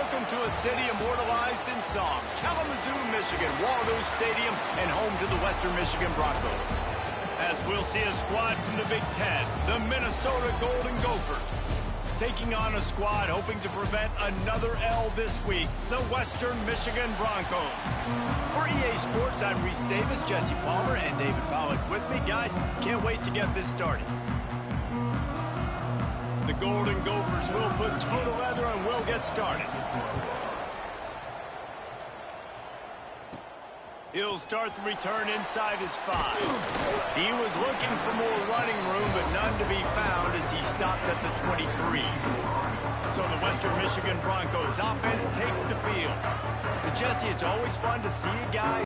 Welcome to a city immortalized in song, Kalamazoo, Michigan, Waldo Stadium, and home to the Western Michigan Broncos. As we'll see a squad from the Big Ten, the Minnesota Golden Gophers, taking on a squad hoping to prevent another L this week, the Western Michigan Broncos. For EA Sports, I'm Reese Davis, Jesse Palmer, and David Pollack with me. Guys, can't wait to get this started. The Golden Gophers will put toe to leather and will get started. He'll start the return inside his 5. He was looking for more running room, but none to be found as he stopped at the 23. So the Western Michigan Broncos offense takes the field. But Jesse, it's always fun to see a guy.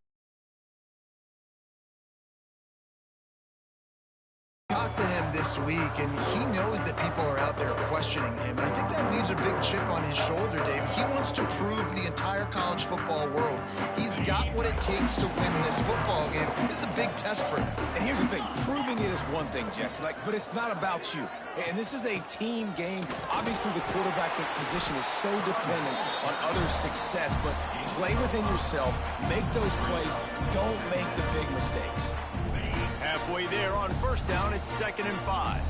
Talked to him this week, and he knows that people are out there questioning him. And I think that leaves a big chip on his shoulder, Dave. He wants to prove to the entire college football world he's got what it takes to win this football game. This is a big test for him. And here's the thing. Proving it is one thing, Jesse, but it's not about you. And this is a team game. Obviously, the quarterback position is so dependent on others' success, but play within yourself, make those plays, don't make the big mistakes. Halfway there on first down, it's 2nd and 5.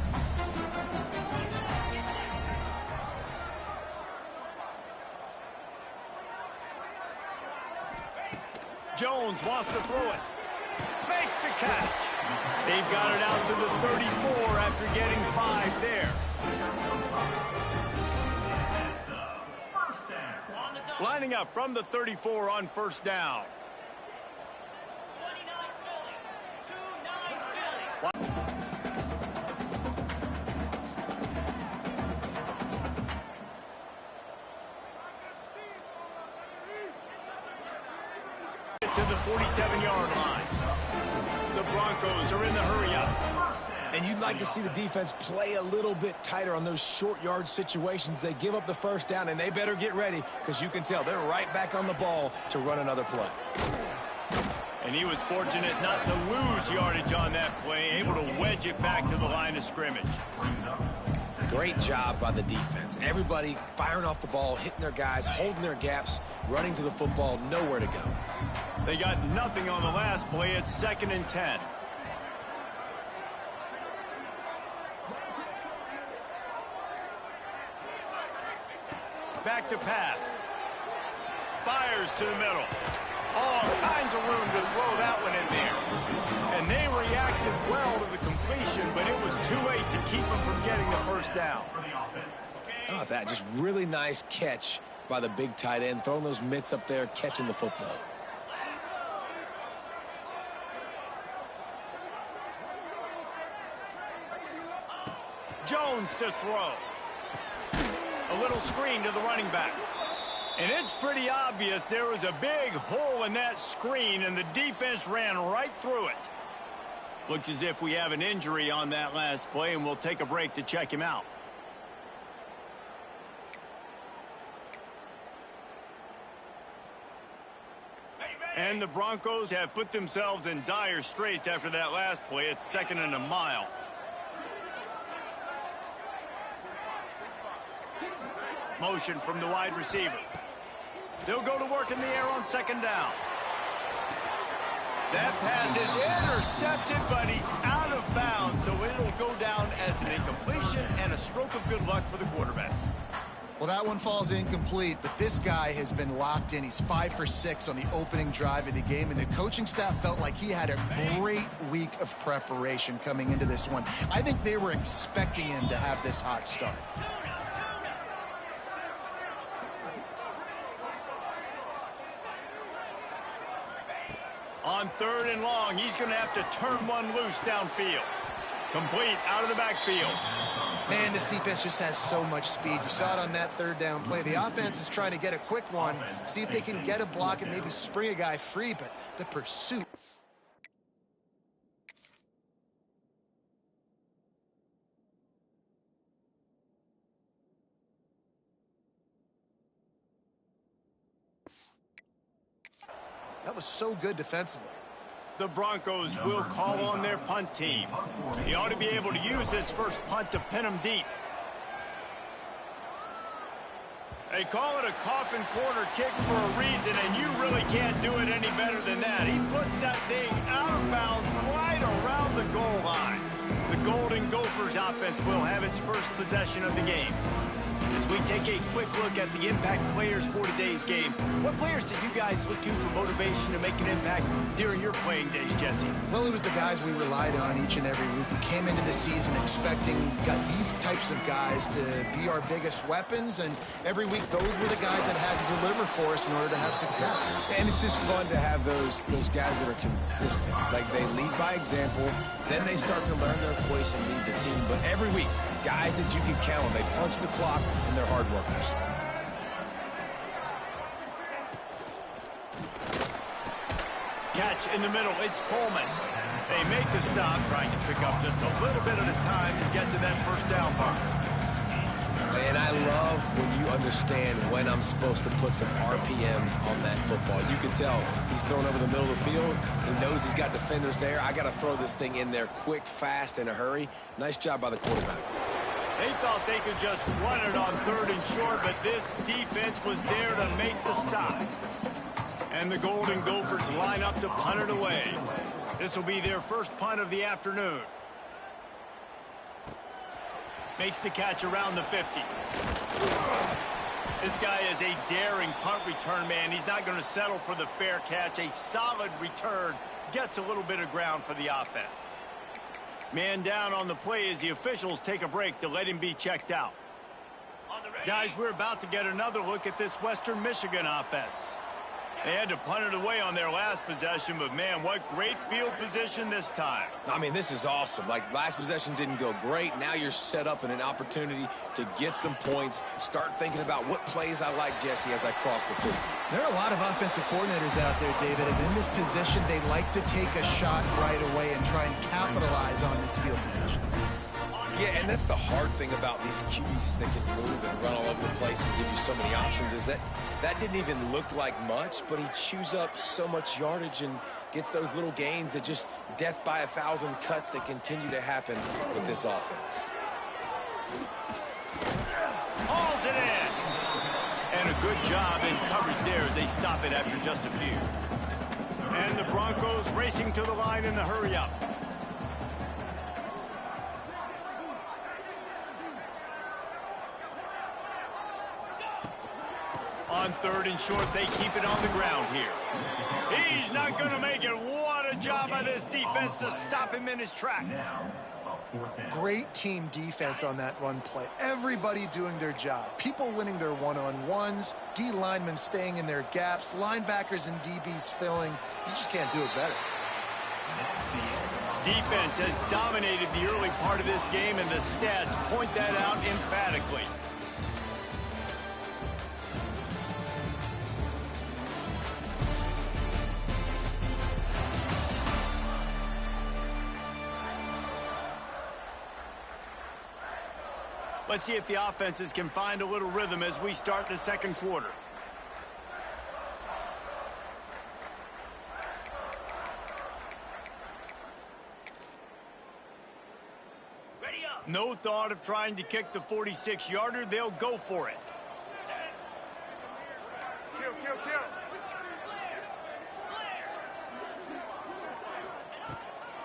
Jones wants to throw it. Makes the catch. They've got it out to the 34 after getting 5 there. Lining up from the 34 on first down. To the 47-yard line. The Broncos are in the hurry-up. And you'd like to see the defense play a little bit tighter on those short yard situations. They give up the first down, and they better get ready because you can tell they're right back on the ball to run another play. And he was fortunate not to lose yardage on that play, able to wedge it back to the line of scrimmage. Great job by the defense. Everybody firing off the ball, hitting their guys, holding their gaps, running to the football, nowhere to go. They got nothing on the last play. It's 2nd and 10. Back to pass. Fires to the middle. All kinds of room to throw that one in there. And they reacted well to the completion, but it was too late to keep them from getting the first down. How about that? Just really nice catch by the big tight end, throwing those mitts up there, catching the football. Jones to throw. A little screen to the running back. And it's pretty obvious there was a big hole in that screen, and the defense ran right through it. Looks as if we have an injury on that last play, and we'll take a break to check him out. And the Broncos have put themselves in dire straits after that last play. It's 2nd and a mile. Motion from the wide receiver. They'll go to work in the air on 2nd down. That pass is intercepted, but he's out of bounds, so it'll go down as an incompletion and a stroke of good luck for the quarterback. Well, that one falls incomplete, but this guy has been locked in. He's 5 for 6 on the opening drive of the game, and the coaching staff felt like he had a great week of preparation coming into this one. I think they were expecting him to have this hot start. On 3rd and long, he's going to have to turn one loose downfield. Complete out of the backfield. Man, this defense just has so much speed. You saw it on that 3rd down play. The offense is trying to get a quick one, see if they can get a block and maybe spring a guy free, but the pursuit. That was so good defensively. The Broncos will call on their punt team. He ought to be able to use this first punt to pin him deep. They call it a coffin corner kick for a reason, and you really can't do it any better than that. He puts that thing out of bounds right around the goal line. The Golden Gophers offense will have its first possession of the game. As we take a quick look at the impact players for today's game, what players did you guys look to for motivation to make an impact during your playing days, Jesse? Well, it was the guys we relied on each and every week. We came into the season expecting these types of guys to be our biggest weapons, and every week those were the guys that had to deliver for us in order to have success. And it's just fun to have those guys that are consistent. Like, they lead by example, then they start to learn their voice and lead the team. But every week, guys that you can count on, they punch the clock, and they're hard workers. Catch in the middle, it's Coleman. They make the stop, trying to pick up just a little bit at a time to get to that first down marker. And I love when you understand when I'm supposed to put some RPMs on that football. You can tell he's throwing over the middle of the field. He knows he's got defenders there. I got to throw this thing in there quick, fast, in a hurry. Nice job by the quarterback. They thought they could just run it on 3rd and short, but this defense was there to make the stop. And the Golden Gophers line up to punt it away. This will be their first punt of the afternoon. Makes the catch around the 50. This guy is a daring punt return man. He's not going to settle for the fair catch. A solid return gets a little bit of ground for the offense. Man down on the play as the officials take a break to let him be checked out. Guys, we're about to get another look at this Western Michigan offense. They had to punt it away on their last possession, but man, what great field position this time. I mean, this is awesome. Like, last possession didn't go great. Now you're set up in an opportunity to get some points. Start thinking about what plays I like, Jesse, as I cross the 50. There are a lot of offensive coordinators out there, David, and in this position, they like to take a shot right away and try and capitalize on this field position. Yeah, and that's the hard thing about these QBs that can move and run all over the place and give you so many options, is that didn't even look like much, but he chews up so much yardage and gets those little gains that just death by 1,000 cuts that continue to happen with this offense. Hauls it in. And a good job in coverage there as they stop it after just a few. And the Broncos racing to the line in the hurry-up. On 3rd and short, they keep it on the ground here. He's not going to make it. What a job by this defense to stop him in his tracks. Great team defense on that run play. Everybody doing their job. People winning their one-on-ones, D linemen staying in their gaps, linebackers and DBs filling. You just can't do it better. Defense has dominated the early part of this game, and the stats point that out emphatically. Let's see if the offenses can find a little rhythm as we start the second quarter. No thought of trying to kick the 46-yarder. They'll go for it.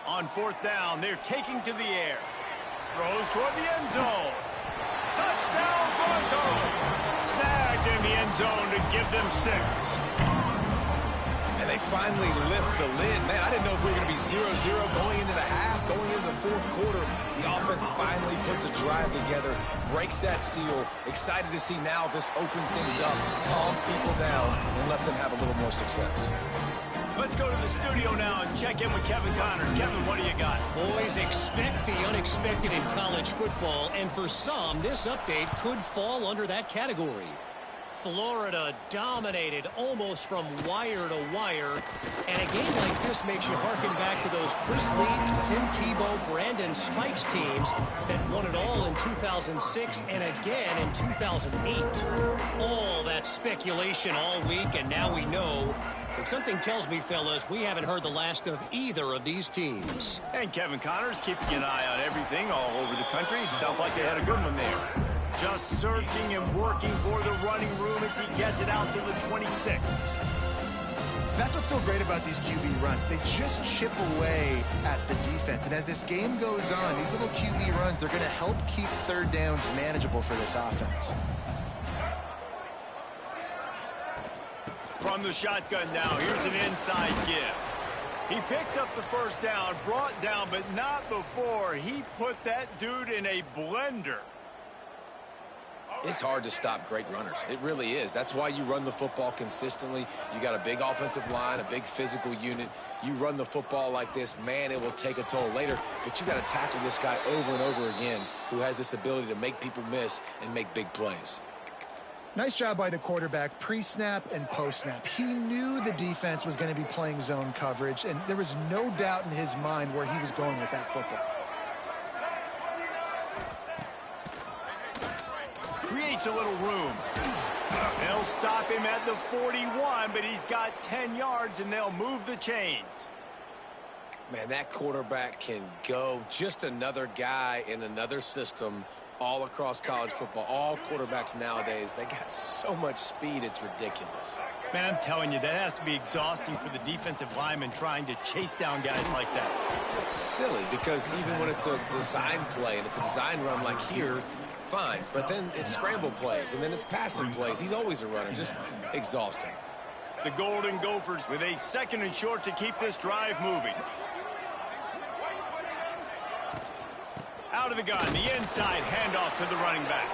On 4th down, they're taking to the air. Throws toward the end zone. Touchdown, Broncos! Snagged in the end zone to give them 6. And they finally lift the lid. Man, I didn't know if we were going to be 0-0 going into the half, going into the 4th quarter. The offense finally puts a drive together, breaks that seal. Excited to see now this opens things up, calms people down, and lets them have a little more success. Let's go to the studio now and check in with Kevin Connors. Kevin, what do you got? Boys, expect the unexpected in college football, and for some, this update could fall under that category. Florida dominated almost from wire to wire, and a game like this makes you harken back to those Chris Lee, Tim Tebow, Brandon Spikes teams that won it all in 2006 and again in 2008. All that speculation all week, and now we know. But something tells me, fellas, we haven't heard the last of either of these teams. And Kevin Connors keeping an eye on everything all over the country. Sounds like they had a good one there. Just searching and working for the running room as he gets it out to the 26. That's what's so great about these QB runs. They just chip away at the defense. And as this game goes on, these little QB runs, they're going to help keep third downs manageable for this offense. From the shotgun now, here's an inside give. He picks up the first down, brought down, but not before he put that dude in a blender. It's hard to stop great runners. It really is. That's why you run the football consistently. You got a big offensive line, a big physical unit. You run the football like this, man, it will take a toll later. But you got to tackle this guy over and over again who has this ability to make people miss and make big plays. Nice job by the quarterback, pre-snap and post-snap. He knew the defense was going to be playing zone coverage, and there was no doubt in his mind where he was going with that football. Creates a little room. They'll stop him at the 41, but he's got 10 yards, and they'll move the chains. Man, that quarterback can go. Just another guy in another system all across college football. All quarterbacks nowadays, they got so much speed, it's ridiculous. Man, I'm telling you, that has to be exhausting for the defensive lineman trying to chase down guys like that. It's silly because even when it's a design play and it's a design run like here, fine. But then it's scramble plays and then it's passing plays. He's always a runner, just exhausting. The Golden Gophers with a 2nd and short to keep this drive moving. Out of the gun, the inside handoff to the running back.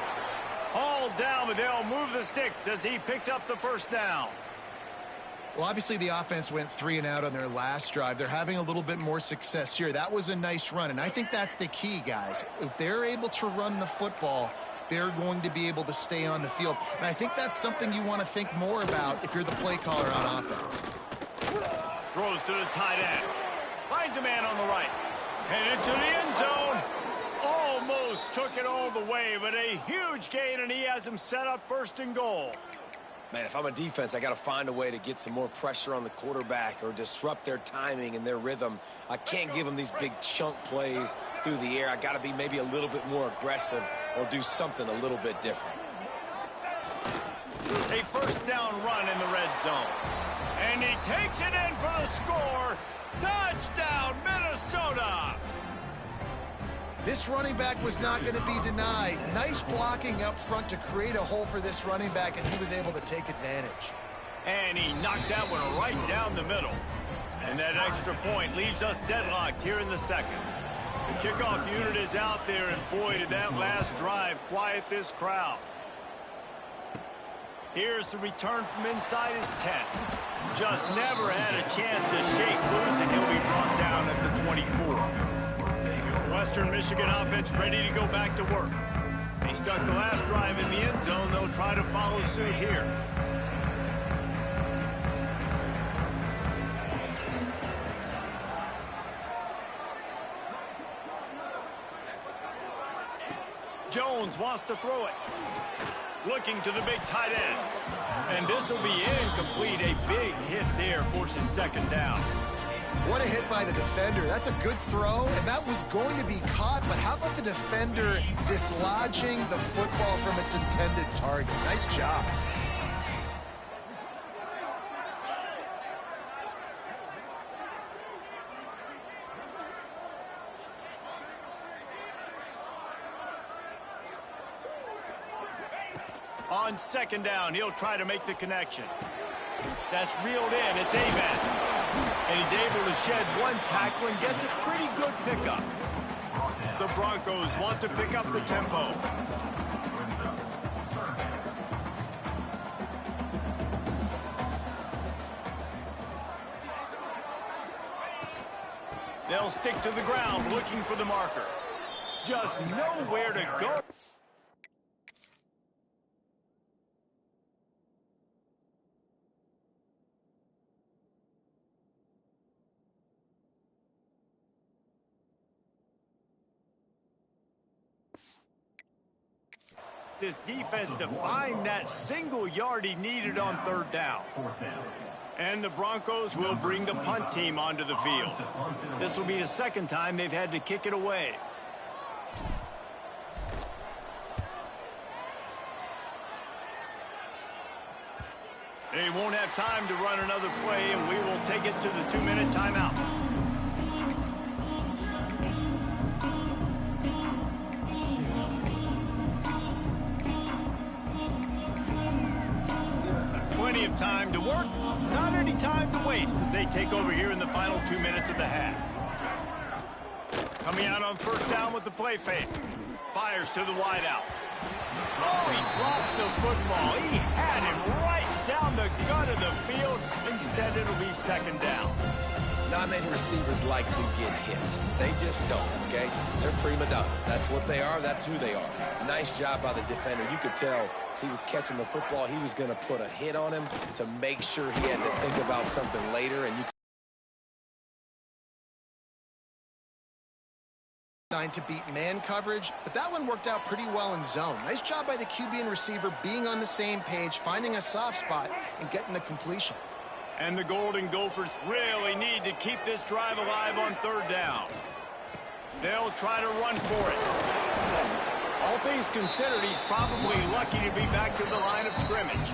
Hauled down, but they'll move the sticks as he picks up the first down. Well, obviously the offense went 3 and out on their last drive. They're having a little bit more success here. That was a nice run, and I think that's the key, guys. If they're able to run the football, they're going to be able to stay on the field. And I think that's something you want to think more about if you're the play caller on offense. Throws to the tight end. Finds a man on the right. Headed to the end zone. Almost took it all the way, but a huge gain, and he has him set up 1st and goal. Man, if I'm a defense, I got to find a way to get some more pressure on the quarterback or disrupt their timing and their rhythm. I can't give them these big chunk plays through the air. I got to be maybe a little bit more aggressive or do something a little bit different. A 1st down run in the red zone. And he takes it in for the score. Touchdown, Minnesota! This running back was not going to be denied. Nice blocking up front to create a hole for this running back, and he was able to take advantage. And he knocked that one right down the middle. And that extra point leaves us deadlocked here in the 2nd. The kickoff unit is out there, and boy, did that last drive quiet this crowd. Here's the return from inside his 10. Just never had a chance to shake loose, and he'll be brought down at the 24. Western Michigan offense ready to go back to work. They stuck the last drive in the end zone. They'll try to follow suit here. Jones wants to throw it. Looking to the big tight end. And this will be incomplete. A big hit there forces 2nd down. What a hit by the defender. That's a good throw, and that was going to be caught, but how about the defender dislodging the football from its intended target? Nice job. On 2nd down, he'll try to make the connection. That's reeled in. It's Amen. And he's able to shed one tackle and gets a pretty good pickup. The Broncos want to pick up the tempo. They'll stick to the ground looking for the marker. Just nowhere to go. This defense to find that single yard he needed on 3rd down. And the Broncos will bring the punt team onto the field. This will be the 2nd time they've had to kick it away. They won't have time to run another play, and we will take it to the 2-minute timeout. Plenty of time to work, not any time to waste as they take over here in the final 2 minutes of the half. Coming out on first down with the play fake. Fires to the wideout. Oh, he drops the football. He had him right down the gut of the field. Instead, it'll be second down. Not many receivers like to get hit. They just don't, okay? They're prima donnas. That's what they are. That's who they are. Nice job by the defender. You could tell he was catching the football. He was going to put a hit on him to make sure he had to think about something later. And you to beat man coverage, but that one worked out pretty well in zone. Nice job by the QB and receiver being on the same page, finding a soft spot, and getting the completion. And the Golden Gophers really need to keep this drive alive on third down. They'll try to run for it. All things considered, he's probably lucky to be back to the line of scrimmage.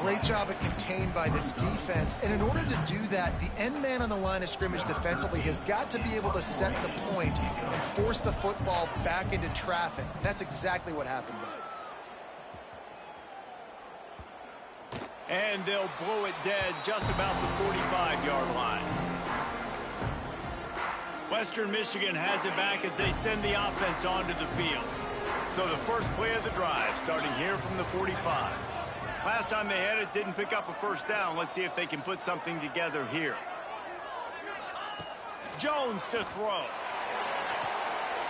Great job at contained by this defense. And in order to do that, the end man on the line of scrimmage defensively has got to be able to set the point and force the football back into traffic. That's exactly what happened there. And they'll blow it dead just about the 45-yard line. Western Michigan has it back as they send the offense onto the field. So the first play of the drive starting here from the 45. Last time they had it, didn't pick up a first down. Let's see if they can put something together here. Jones to throw.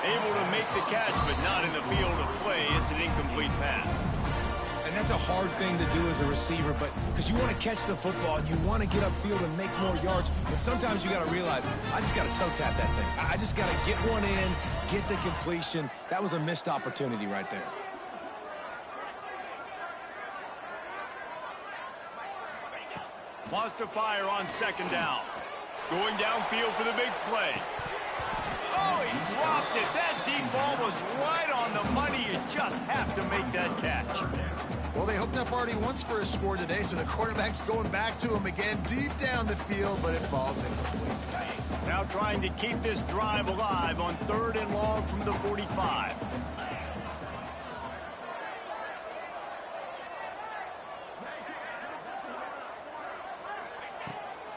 Able to make the catch, but not in the field of play. It's an incomplete pass. And that's a hard thing to do as a receiver, but because you want to catch the football and you want to get upfield and make more yards, but sometimes you got to realize, I just got to toe tap that thing. I just got to get one in, get the completion. That was a missed opportunity right there. Wants to fire on second down. Going downfield for the big play. Oh, he dropped it. That deep ball was right on the money. You just have to make that catch. Well, they hooked up already once for a score today, so the quarterback's going back to him again deep down the field, but it falls incomplete. Now trying to keep this drive alive on third and long from the 45.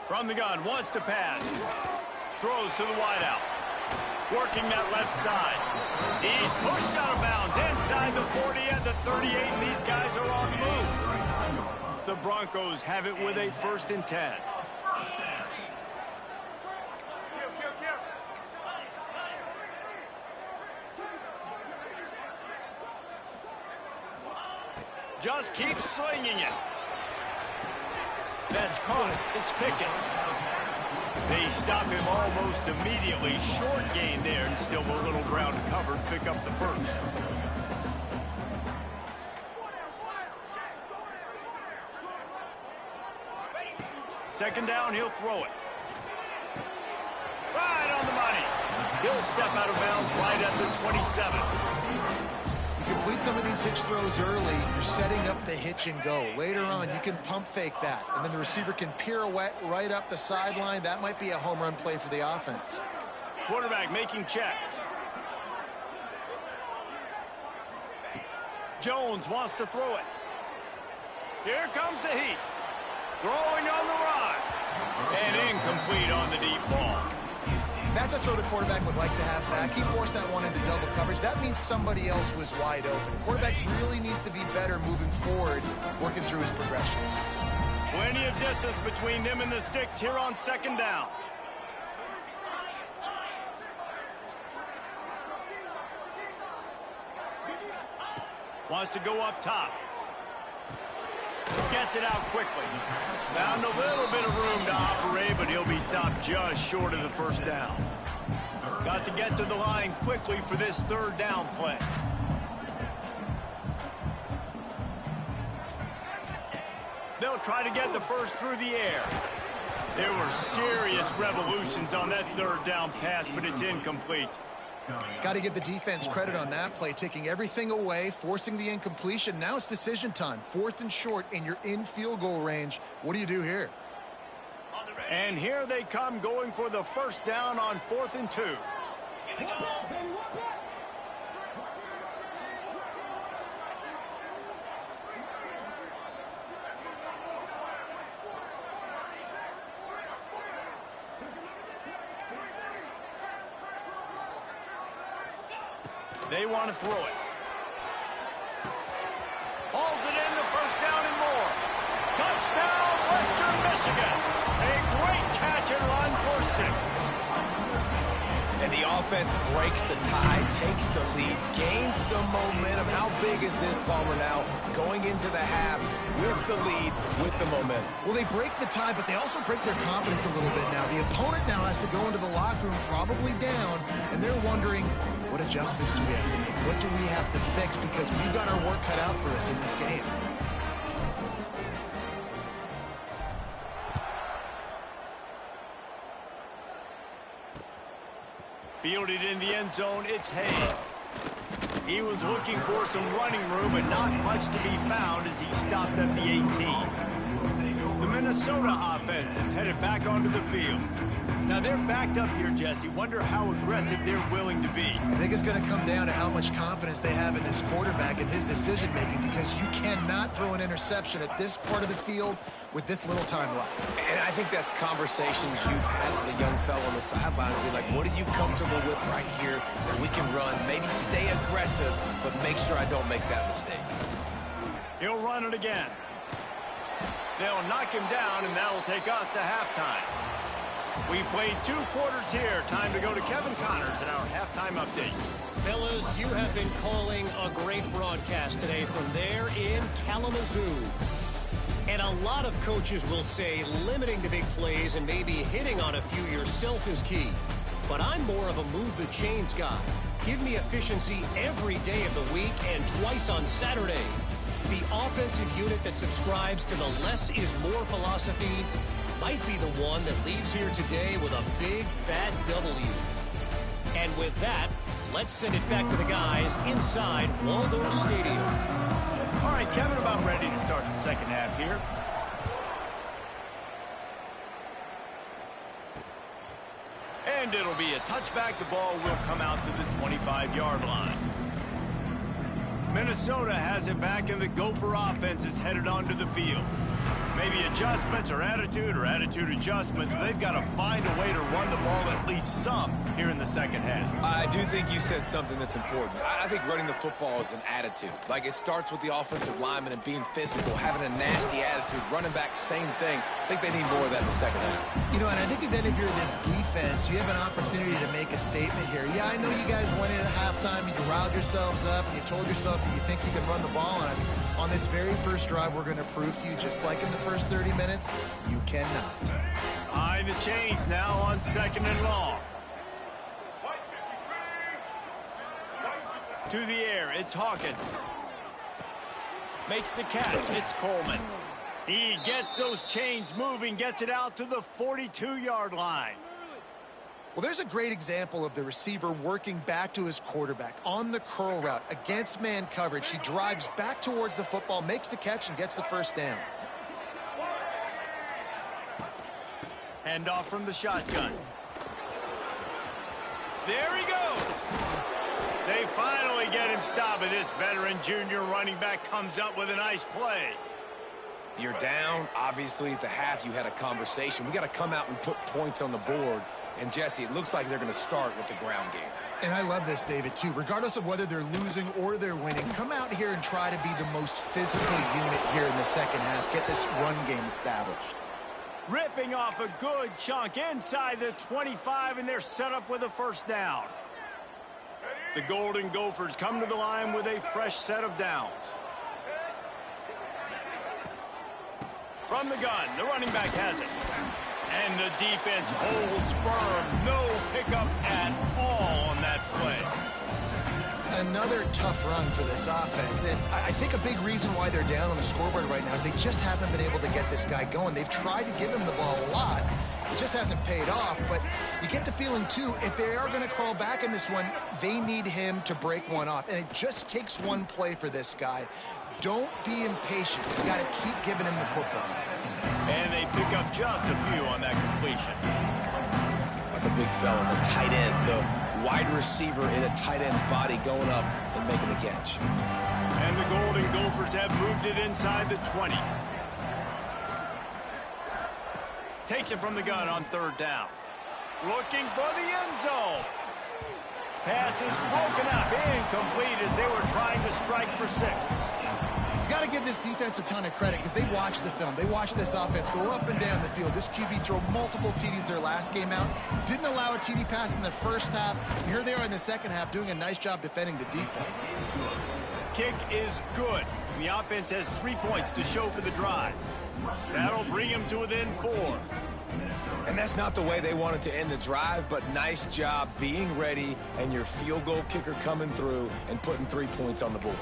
From the gun, wants to pass. Throws to the wideout. Working that left side. He's pushed out of bounds inside the 40 and the 38, and these guys are on the move. The Broncos have it with a 1st and 10. Just keep slinging it. That's caught. It's Pickett. They stop him almost immediately. Short gain there, and still a little ground covered. Pick up the first. Second down, he'll throw it. Right on the money. He'll step out of bounds right at the 27. Complete some of these hitch throws early, you're setting up the hitch and go. Later on, you can pump fake that, and then the receiver can pirouette right up the sideline. That might be a home run play for the offense. Quarterback making checks. Jones wants to throw it. Here comes the heat. Throwing on the run. And incomplete on the deep ball. That's a throw the quarterback would like to have back. He forced that one into double coverage. That means somebody else was wide open. Quarterback really needs to be better moving forward, working through his progressions. Plenty of distance between them and the sticks here on second down. Wants to go up top. Gets it out quickly. Found a little bit of room to operate, but he'll be stopped just short of the first down. Got to get to the line quickly for this third down play. They'll try to get the first through the air. There were serious revolutions on that third down pass, but it's incomplete. Got to give the defense credit on that play, taking everything away, forcing the incompletion. Now it's decision time. 4th and short, and you're in field goal range. What do you do here? And here they come, going for the first down on 4th and 2. They want to throw it. Hauls it in, the first down and more. Touchdown, Western Michigan. A great catch and run for 6. And the offense breaks the tie, takes the lead, gains some momentum. How big is this, Palmer, now going into the half with the lead, with the momentum? Well, they break the tie, but they also break their confidence a little bit now. The opponent now has to go into the locker room probably down, and they're wondering, what adjustments do we have to make? What do we have to fix? Because we've got our work cut out for us in this game. Fielded in the end zone, it's Hayes. He was looking for some running room, but not much to be found as he stopped at the 18. The Minnesota offense is headed back onto the field. Now they're backed up here, Jesse. Wonder how aggressive they're willing to be. I think it's going to come down to how much confidence they have in this quarterback and his decision-making, because you cannot throw an interception at this part of the field with this little time left. And I think that's conversations you've had with a young fellow on the sideline. Be like, what are you comfortable with right here that we can run? Maybe stay aggressive, but make sure I don't make that mistake. He'll run it again. They'll knock him down, and that'll take us to halftime. We played 2 quarters here. Time to go to Kevin Connors in our halftime update. Fellas, you have been calling a great broadcast today from there in Kalamazoo. And a lot of coaches will say limiting the big plays and maybe hitting on a few yourself is key. But I'm more of a move the chains guy. Give me efficiency every day of the week and twice on Saturday. The offensive unit that subscribes to the less is more philosophy might be the one that leaves here today with a big fat W. And with that, let's send it back to the guys inside Waldo Stadium. All right, Kevin, about ready to start the second half here. And it'll be a touchback. The ball will come out to the 25-yard line. Minnesota has it back, and the Gopher offense is headed onto the field. Maybe adjustments or attitude adjustments. They've got to find a way to run the ball at least some here in the second half. I do think you said something that's important. I think running the football is an attitude. Like, it starts with the offensive lineman and being physical, having a nasty attitude. Running back, same thing. I think they need more of that in the second half. You know, and I think even if you're this defense, you have an opportunity to make a statement here. Yeah, I know you guys went in at halftime and you riled yourselves up and you told yourself that you think you can run the ball on us. On this very first drive, we're going to prove to you, just like in the first 30 minutes, you cannot. Behind the chains now on 2nd and long. To the air, it's Hawkins. Makes the catch, it's Coleman. He gets those chains moving, gets it out to the 42-yard line. Well, there's a great example of the receiver working back to his quarterback on the curl route against man coverage. He drives back towards the football, makes the catch, and gets the first down. Handoff from the shotgun. There he goes. They finally get him stopped, and this veteran junior running back comes up with a nice play. You're down. Obviously, at the half, you had a conversation. We got to come out and put points on the board. And, Jesse, it looks like they're going to start with the ground game. And I love this, David, too. Regardless of whether they're losing or they're winning, come out here and try to be the most physical unit here in the second half. Get this run game established. Ripping off a good chunk inside the 25, and they're set up with a first down. The Golden Gophers come to the line with a fresh set of downs. From the gun, the running back has it. And the defense holds firm. No pickup at all on that play. Another tough run for this offense. And I think a big reason why they're down on the scoreboard right now is they just haven't been able to get this guy going. They've tried to give him the ball a lot, It just hasn't paid off, but you get the feeling, too, if they are going to crawl back in this one, they need him to break one off. And it just takes one play for this guy. Don't be impatient. You got to keep giving him the football. And they pick up just a few on that completion. Like a big fella, the tight end, the wide receiver in a tight end's body going up and making the catch. And the Golden Gophers have moved it inside the 20. Takes it from the gun on 3rd down. Looking for the end zone. Pass is broken up, incomplete as they were trying to strike for 6. You got to give this defense a ton of credit because they watch the film. They watch this offense go up and down the field. This QB throw multiple TDs their last game out. Didn't allow a TD pass in the first half. And here they are in the second half doing a nice job defending the deep ball. Kick is good. The offense has 3 points to show for the drive. That'll bring them to within 4. And that's not the way they wanted to end the drive, but nice job being ready and your field goal kicker coming through and putting 3 points on the board.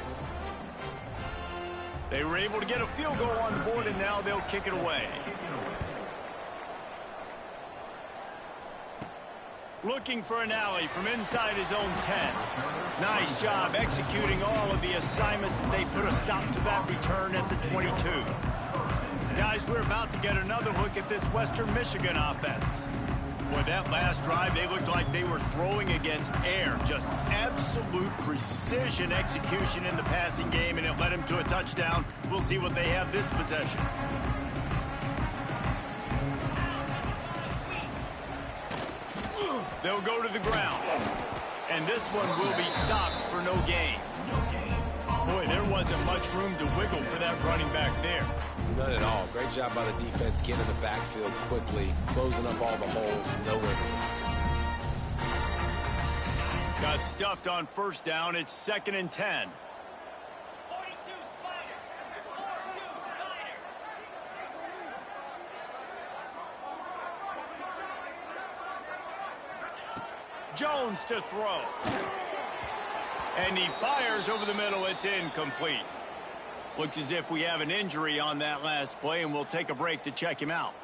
They were able to get a field goal on the board, and now they'll kick it away. Looking for an alley from inside his own 10. Nice job executing all of the assignments as they put a stop to that return at the 22. Guys, we're about to get another look at this Western Michigan offense. Boy, that last drive, they looked like they were throwing against air. Just absolute precision execution in the passing game, and it led them to a touchdown. We'll see what they have this possession. They'll go to the ground. And this one will be stopped for no gain. Boy, there wasn't much room to wiggle for that running back there. None at all. Great job by the defense getting in the backfield quickly, closing up all the holes, nowhere to go. Got stuffed on 1st down. It's 2nd and 10. 42 Spider. 42 Spider. Jones to throw. And he fires over the middle. It's incomplete. Looks as if we have an injury on that last play, and we'll take a break to check him out.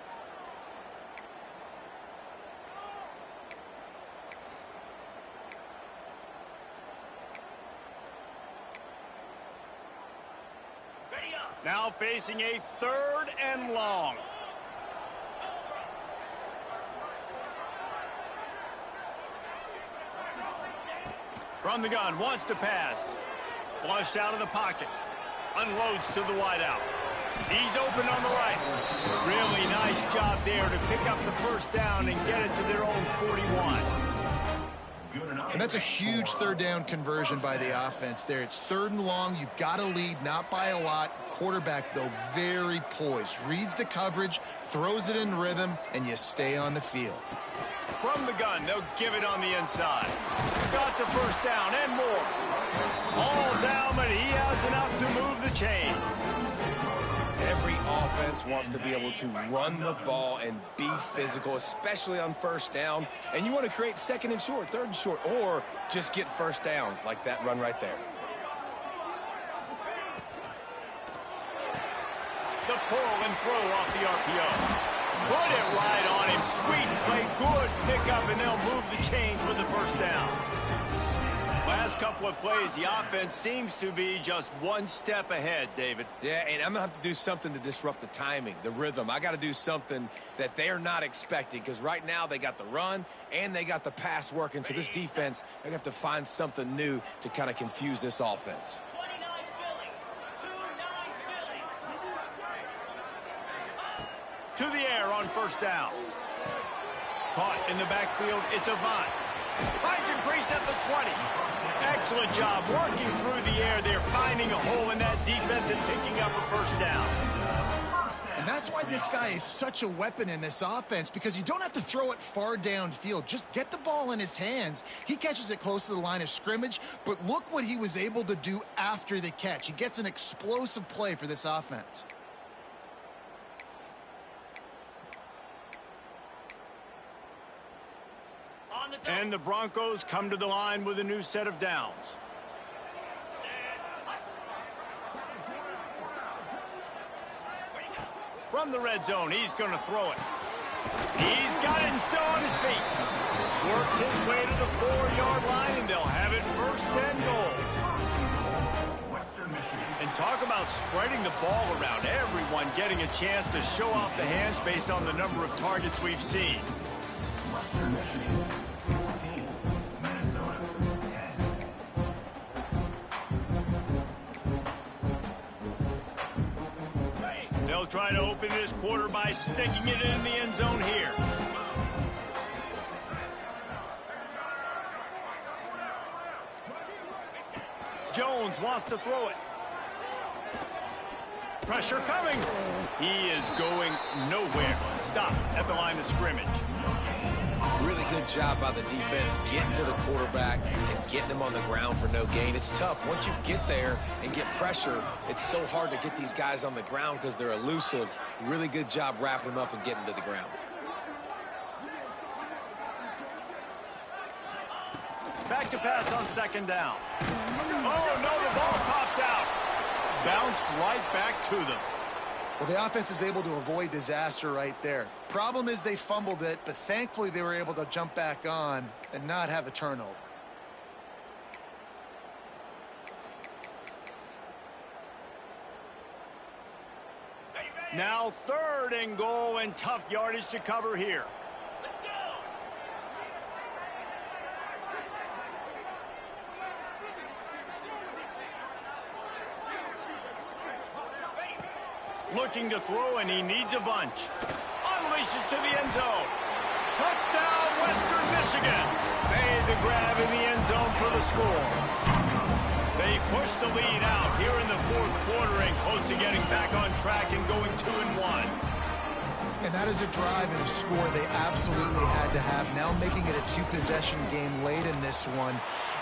Now facing a 3rd and long. From the gun, wants to pass. Flushed out of the pocket. Unloads to the wideout. He's open on the right. Really nice job there to pick up the 1st down and get it to their own 41. And that's a huge 3rd down conversion by the offense there. It's 3rd and long. You've got to lead, not by a lot. Quarterback, though, very poised. Reads the coverage, throws it in rhythm, and you stay on the field. From the gun, they'll give it on the inside. Got the 1st down and more. All down, but he has enough to move the chains. Every offense wants to be able to run the ball and be physical, especially on 1st down. And you want to create 2nd and short, 3rd and short, or just get 1st downs like that run right there. The pull and throw off the RPO. Put it right on him. Sweet play. Good pickup, and they'll move the chains with the 1st down. Last couple of plays, the offense seems to be just one step ahead, David. Yeah, and I'm going to have to do something to disrupt the timing, the rhythm. I got to do something that they're not expecting, because right now they got the run and they got the pass working. So this defense, they're going to have to find something new to kind of confuse this offense. 29 Philly. 2 To the air on 1st down. Caught in the backfield, it's Avant. Finds a crease at the 20. Excellent job working through the air there, finding a hole in that defense and picking up a 1st down. And that's why this guy is such a weapon in this offense, because you don't have to throw it far downfield. Just get the ball in his hands. He catches it close to the line of scrimmage, but look what he was able to do after the catch. He gets an explosive play for this offense. And the Broncos come to the line with a new set of downs. From the red zone, he's going to throw it. He's got it and still on his feet. Works his way to the 4-yard line, and they'll have it first and goal. And talk about spreading the ball around. Everyone getting a chance to show off the hands based on the number of targets we've seen. They'll try to open this quarter by sticking it in the end zone here. Jones wants to throw it. Pressure coming. He is going nowhere. Stop at the line of scrimmage. Really good job by the defense getting to the quarterback and getting him on the ground for no gain. It's tough. Once you get there and get pressure, it's so hard to get these guys on the ground because they're elusive. Really good job wrapping them up and getting to the ground. Back to pass on second down. Oh, no, the ball popped out. Bounced right back to them. Well, the offense is able to avoid disaster right there. Problem is they fumbled it, but thankfully they were able to jump back on and not have a turnover. Now 3rd and goal, and tough yardage to cover here. Let's go. Looking to throw, and he needs a bunch. Unleashes to the end zone. Touchdown, Western Michigan. Made the grab in the end zone for the score. They push the lead out here in the 4th quarter and close to getting back on track and going 2-1. And that is a drive and a score they absolutely had to have. Now making it a 2-possession game late in this one.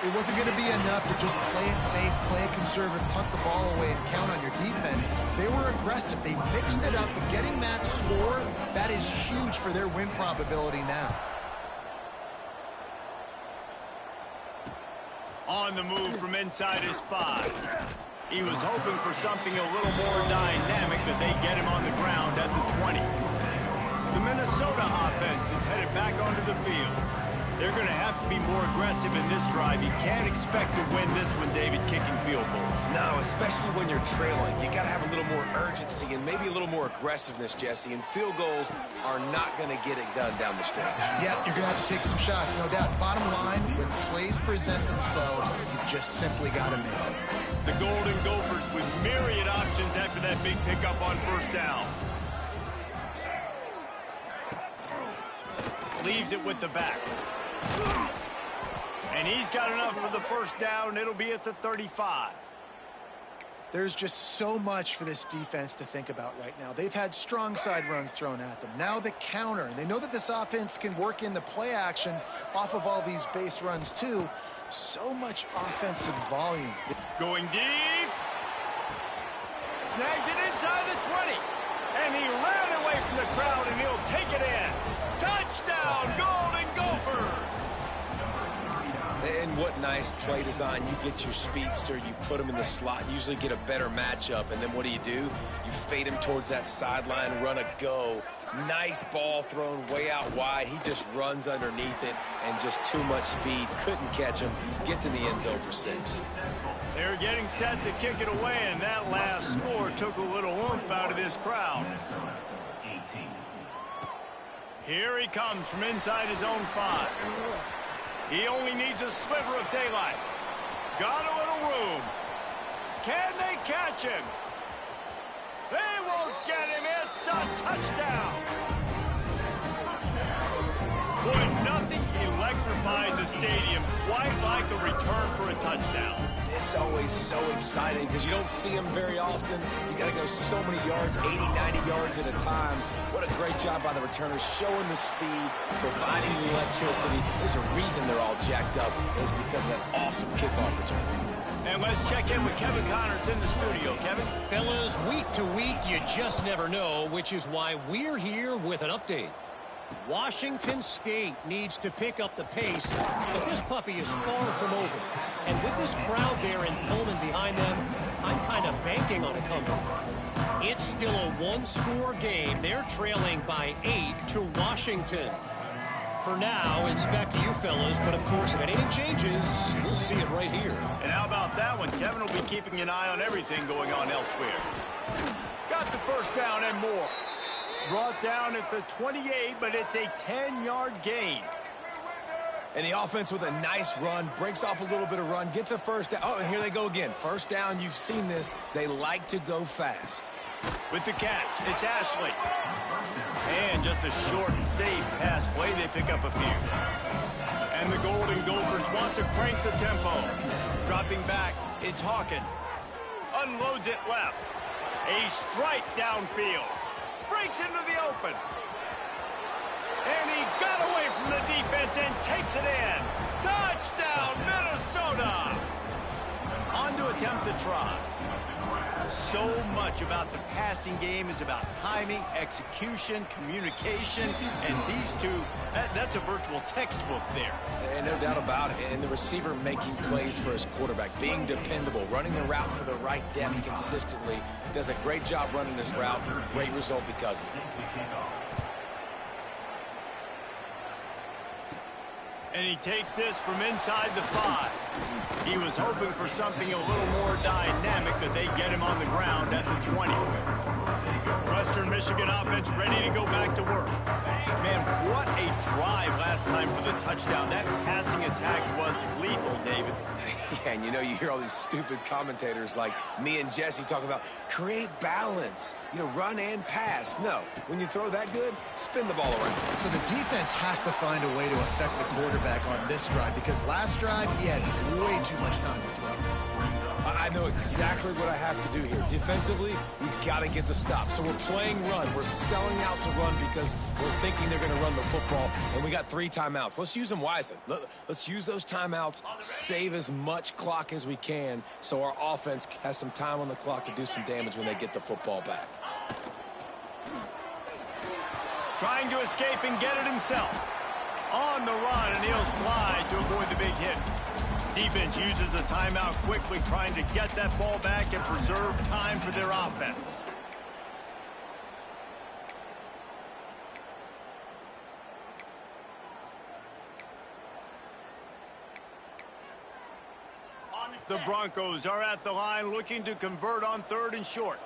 It wasn't going to be enough to just play it safe, play it conservative, punt the ball away, and count on your defense. They were aggressive. They mixed it up, but getting that score, that is huge for their win probability now. On the move from inside his 5. He was hoping for something a little more dynamic, but they get him on the ground at the 20. The Minnesota offense is headed back onto the field. They're going to have to be more aggressive in this drive. You can't expect to win this one, David, kicking field goals. No, especially when you're trailing. You got to have a little more urgency and maybe a little more aggressiveness, Jesse. And field goals are not going to get it done down the stretch. Yeah, you're going to have to take some shots, no doubt. Bottom line, when plays present themselves, you just simply got to make it. The Golden Gophers with myriad options after that big pickup on 1st down. Leaves it with the back. And he's got enough for the 1st down. It'll be at the 35. There's just so much for this defense to think about right now. They've had strong side runs thrown at them. Now the counter. And they know that this offense can work in the play action off of all these base runs too. So much offensive volume. Going deep. Snags it inside the 20. And he ran away from the crowd, and he'll take it in. Touchdown, Golden Gophers! And what nice play design. You get your speedster, you put him in the slot, usually get a better matchup, and then what do? You fade him towards that sideline, run a go. Nice ball thrown way out wide. He just runs underneath it, and just too much speed. Couldn't catch him. Gets in the end zone for 6. They're getting set to kick it away, and that last score took a little oomph out of this crowd. Here he comes from inside his own 5. He only needs a sliver of daylight. Got a little room. Can they catch him? They won't get him. It's a touchdown. Boy, nothing electrifies a stadium quite like a return for a touchdown. It's always so exciting because you don't see them very often. You got to go so many yards, 80, 90 yards at a time. What a great job by the returners, showing the speed, providing the electricity. There's a reason they're all jacked up. It's because of that awesome kickoff return. And let's check in with Kevin Connors in the studio. Kevin? Fellas, week to week, you just never know, which is why we're here with an update. Washington State needs to pick up the pace, but this puppy is far from over. And with this crowd there in Pullman behind them, I'm kind of banking on a comeback. It's still a one-score game. They're trailing by 8 to Washington. For now, it's back to you fellas, but of course, if anything changes, we'll see it right here. And how about that one? Kevin will be keeping an eye on everything going on elsewhere. Got the first down and more. Brought down at the 28, but it's a 10-yard gain. And the offense with a nice run, breaks off a little bit of run, gets a first down. Oh, and here they go again. First down, you've seen this. They like to go fast. With the catch, it's Ashley. And just a short and safe pass play, they pick up a few. And the Golden Gophers want to crank the tempo. Dropping back, it's Hawkins. Unloads it left. A strike downfield. Breaks into the open. And he got away from the defense and takes it in. Touchdown, Minnesota! On to attempt the try. So much about the passing game is about timing, execution, communication, and these two, that's a virtual textbook there. And no doubt about it. And the receiver making plays for his quarterback, being dependable, running the route to the right depth consistently, does a great job running this route. Great result because of it. And he takes this from inside the 5. He was hoping for something a little more dynamic, but they get him on the ground at the 20. Western Michigan offense ready to go back to work. Man, what a drive last time for the touchdown. That passing attack was lethal, David. Yeah, and you hear all these stupid commentators like me and Jesse talking about create balance, run and pass. No, when you throw that good, spin the ball around. So the defense has to find a way to affect the quarterback on this drive because last drive he had way too much time to throw. I know exactly what I have to do here. Defensively, we've got to get the stop. So we're playing run. We're selling out to run because we're thinking they're going to run the football, and we got 3 timeouts. Let's use them wisely. Let's use those timeouts, save as much clock as we can so our offense has some time on the clock to do some damage when they get the football back. Trying to escape and get it himself. On the run, and he'll slide to avoid the big hit. Defense uses a timeout quickly, trying to get that ball back and preserve time for their offense. The Broncos are at the line looking to convert on 3rd and short.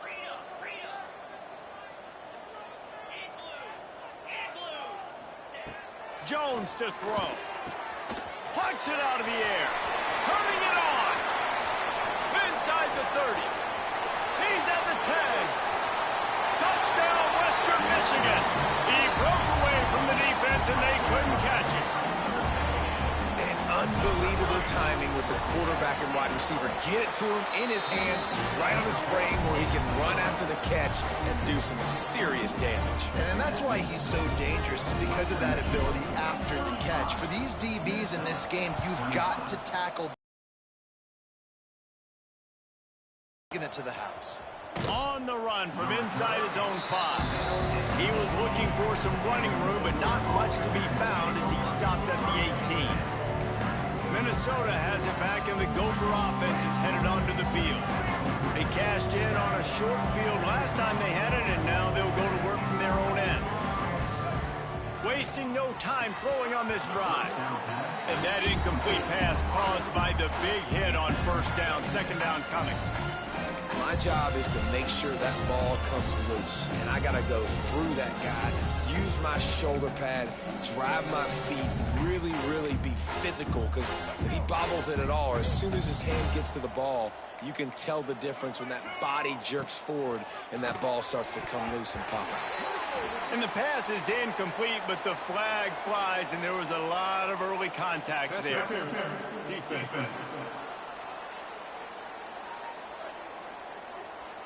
Jones to throw. Pucks it out of the air. Turning it on. Inside the 30. He's at the 10. Touchdown, Western Michigan. He broke away from the defense and they couldn't catch him. And unbelievable timing with the quarterback and wide receiver. Get it to him in his hands, right on his frame where he can run after the catch and do some serious damage. And that's why he's so dangerous, because of that ability after the catch. For these DBs in this game, you've got to tackle it to the house. On the run from inside his own 5. He was looking for some running room, but not much to be found as he stopped at the 18. Minnesota has it back, and the Gopher offense is headed onto the field. They cashed in on a short field last time they had it, and now they'll go to work from their own end. Wasting no time throwing on this drive. And that incomplete pass caused by the big hit on 1st down, 2nd down coming. My job is to make sure that ball comes loose, and I got to go through that guy, use my shoulder pad, drive my feet, really be physical, because if he bobbles it at all, or as soon as his hand gets to the ball, you can tell the difference when that body jerks forward and that ball starts to come loose and pop out. And the pass is incomplete, but the flag flies, and there was a lot of early contact there.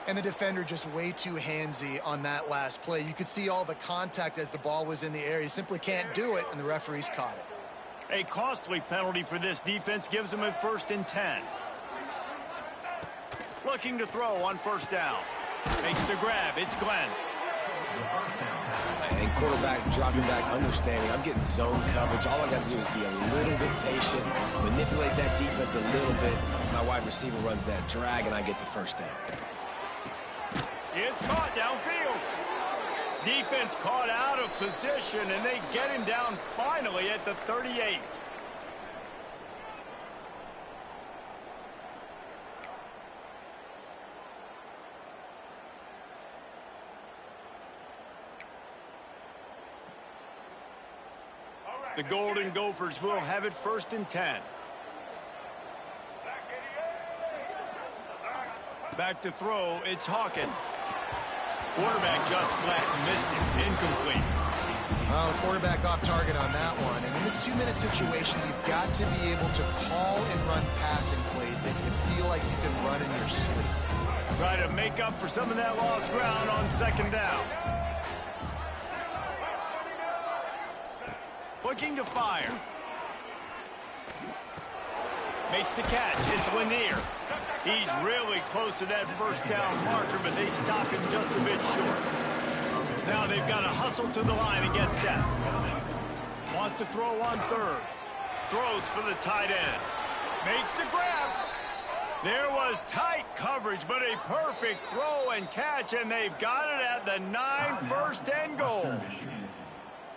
And the defender just way too handsy on that last play. You could see all the contact as the ball was in the air. He simply can't do it, and the referees caught it. A costly penalty for this defense gives them a 1st and 10. Looking to throw on 1st down. Makes the grab. It's Glenn. And quarterback dropping back, understanding I'm getting zone coverage. All I got to do is be a little bit patient, manipulate that defense a little bit. My wide receiver runs that drag, and I get the 1st down. It's caught downfield. Defense caught out of position, and they get him down finally at the 38. The Golden Gophers will have it 1st and 10. Back to throw, it's Hawkins. Quarterback just flat missed it. Incomplete. Well, the quarterback off target on that one. And in this 2-minute situation, you've got to be able to call and run passing plays that you feel like you can run in your sleep. Try to make up for some of that lost ground on 2nd down. Looking to fire. Makes the catch. It's Lanier. He's really close to that 1st down marker, but they stop him just a bit short. Now they've got to hustle to the line and get set. Wants to throw on 3rd. Throws for the tight end. Makes the grab. There was tight coverage, but a perfect throw and catch, and they've got it at the 9, 1st and goal.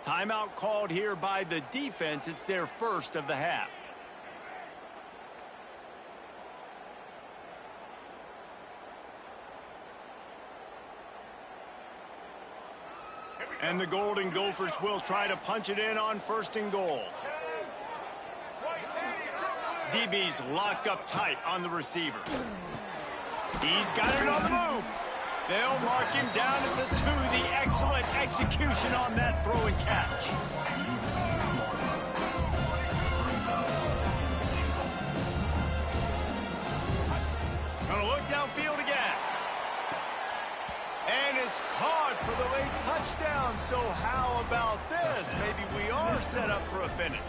Timeout called here by the defense. It's their 1st of the half. And the Golden Gophers will try to punch it in on 1st and goal. DB's locked up tight on the receiver. He's got it on the move. They'll mark him down at the 2. The excellent execution on that throw and catch. Gonna look downfield again. And it's caught for the late touchdown. So how about this? Maybe we are set up for a finish.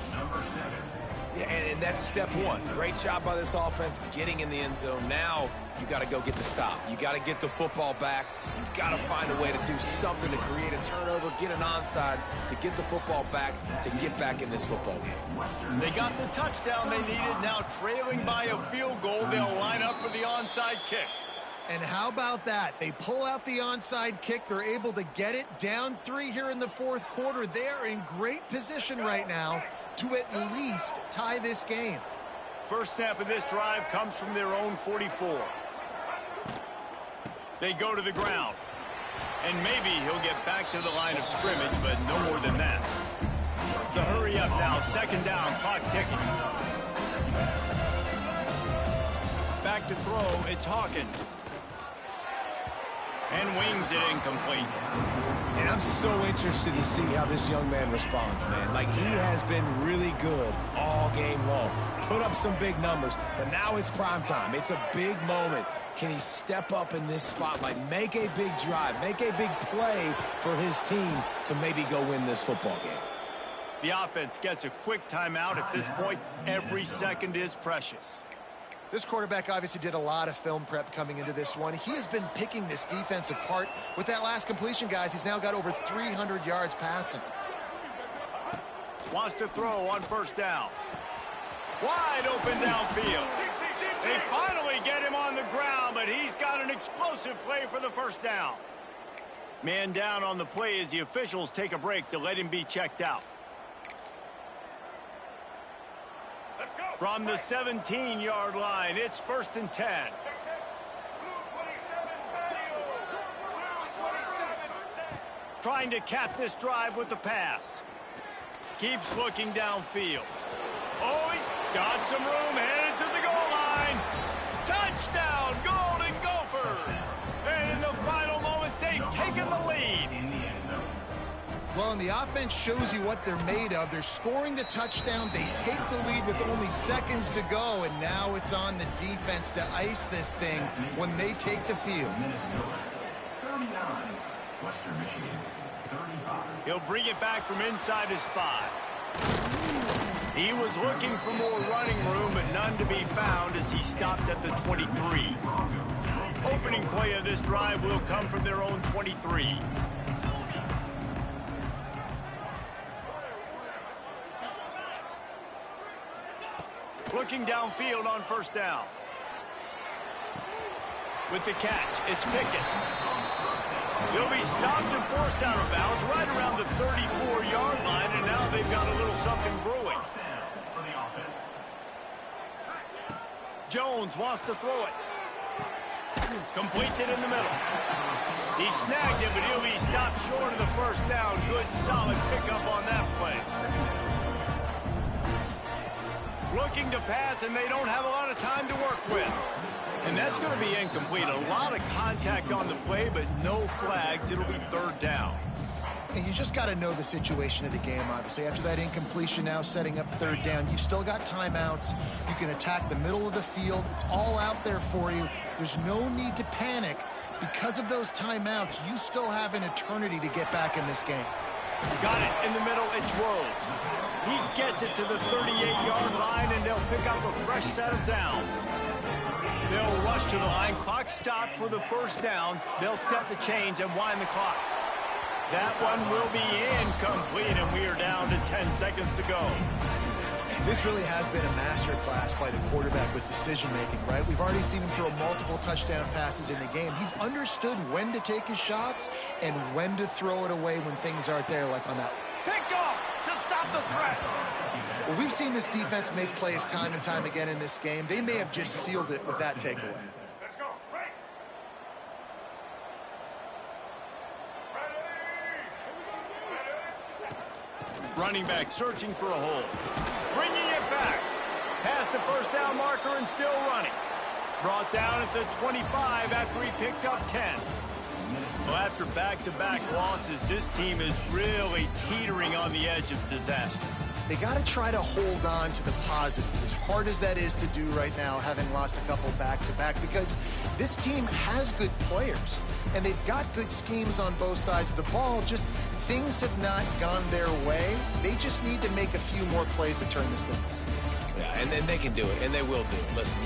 Yeah, and that's step 1. Great job by this offense getting in the end zone. Now you got to go get the stop. You got to get the football back. You got to find a way to do something to create a turnover, get an onside, to get the football back, to get back in this football game. They got the touchdown they needed. Now trailing by a field goal, they'll line up for the onside kick. And how about that? They pull out the onside kick. They're able to get it down 3 here in the 4th quarter. They're in great position right now to at least tie this game. First snap of this drive comes from their own 44. They go to the ground. And maybe he'll get back to the line of scrimmage, but no more than that. The hurry up now, 2nd down, clock ticking. Back to throw, it's Hawkins. And wings it incomplete. And I'm so interested to see how this young man responds, man. Like, he has been really good all game long. Put up some big numbers, but now it's prime time. It's a big moment. Can he step up in this spotlight, make a big drive, make a big play for his team to maybe go win this football game? The offense gets a quick timeout at this point. Every second is precious. This quarterback obviously did a lot of film prep coming into this one. He has been picking this defense apart. With that last completion, guys, he's now got over 300 yards passing. Wants to throw on 1st down. Wide open downfield. They finally get him on the ground, but he's got an explosive play for the 1st down. Man down on the play as the officials take a break to let him be checked out. From the 17-yard line, it's 1st and 10. Trying to cap this drive with the pass. Keeps looking downfield. Oh, he's got some room, headed to the goal line. Touchdown, Golden Gophers! And in the final moments, they've taken the lead. Well, and the offense shows you what they're made of. They're scoring the touchdown. They take the lead with only seconds to go, and now it's on the defense to ice this thing when they take the field. He'll bring it back from inside his 5. He was looking for more running room, but none to be found as he stopped at the 23. Opening play of this drive will come from their own 23. Looking downfield on 1st down. With the catch, it's Pickett. He'll be stopped and forced out of bounds right around the 34-yard line, and now they've got a little something brewing. Jones wants to throw it. Completes it in the middle. He snagged it, but he'll be stopped short of the first down. Good, solid pickup on that play. Looking to pass, and they don't have a lot of time to work with. And that's going to be incomplete. A lot of contact on the play, but no flags. It'll be third down. And you just got to know the situation of the game, obviously. After that incompletion now setting up third down, you've still got timeouts. You can attack the middle of the field. It's all out there for you. There's no need to panic. Because of those timeouts, you still have an eternity to get back in this game. Got it in the middle. It's Rhodes. He gets it to the 38-yard line, and they'll pick up a fresh set of downs. They'll rush to the line. Clock stopped for the first down. They'll set the chains and wind the clock. That one will be incomplete, and we are down to 10 seconds to go. This really has been a masterclass by the quarterback with decision-making, right? We've already seen him throw multiple touchdown passes in the game. He's understood when to take his shots and when to throw it away when things aren't there, like on that. Pick off to stop the threat. Well, we've seen this defense make plays time and time again in this game. They may have just sealed it with that takeaway. Let's go. Right. Running back searching for a hole. Bringing it back. Past the first down marker and still running. Brought down at the 25 after he picked up 10. Well, after back-to-back losses, this team is really teetering on the edge of disaster. They got to try to hold on to the positives, as hard as that is to do right now, having lost a couple back-to-back, because this team has good players, and they've got good schemes on both sides of the ball. Just things have not gone their way. They just need to make a few more plays to turn this thing. Yeah, and then they can do it, and they will do it. Listen,